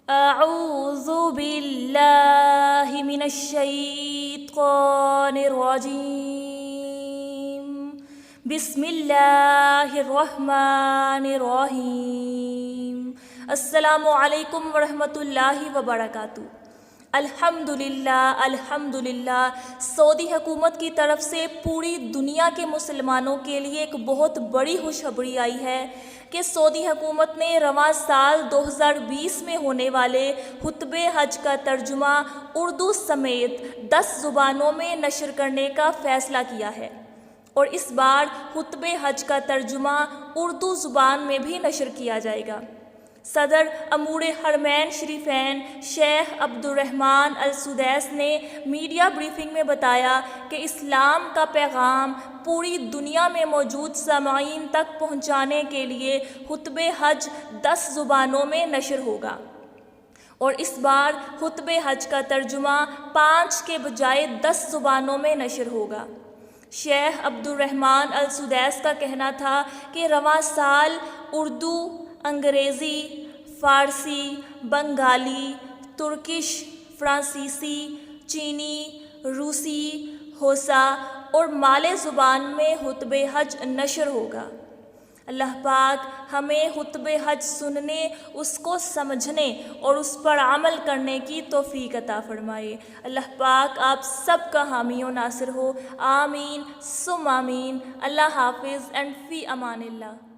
اعوذ باللہ من الشیطان الرجیم بسم اللہ الرحمن الرحیم۔ السلام علیکم ورحمۃ اللہ وبرکاتہ۔ الحمدللہ سعودی حکومت کی طرف سے پوری دنیا کے مسلمانوں کے لیے ایک بہت بڑی خوشخبری آئی ہے کہ سعودی حکومت نے رواں سال 2020 میں ہونے والے خطبہ حج کا ترجمہ اردو سمیت 10 زبانوں میں نشر کرنے کا فیصلہ کیا ہے، اور اس بار خطبہ حج کا ترجمہ اردو زبان میں بھی نشر کیا جائے گا۔ صدر امور حرمین شریفین شیخ عبدالرحمن السدیس نے میڈیا بریفنگ میں بتایا کہ اسلام کا پیغام پوری دنیا میں موجود سامعین تک پہنچانے کے لیے خطبہ حج 10 زبانوں میں نشر ہوگا، اور اس بار خطبہ حج کا ترجمہ 5 کے بجائے 10 زبانوں میں نشر ہوگا۔ شیخ عبدالرحمن السدیس کا کہنا تھا کہ رواں سال اردو، انگریزی، فارسی، بنگالی، ترکش، فرانسیسی، چینی، روسی، ہوسا اور مالے زبان میں خطبہ حج نشر ہوگا۔ اللہ پاک ہمیں خطبہ حج سننے، اس کو سمجھنے اور اس پر عمل کرنے کی توفیق عطا فرمائے۔ اللہ پاک آپ سب کا حامی و ناصر ہو، آمین ثم آمین۔ اللہ حافظ اینڈ فی امان اللہ۔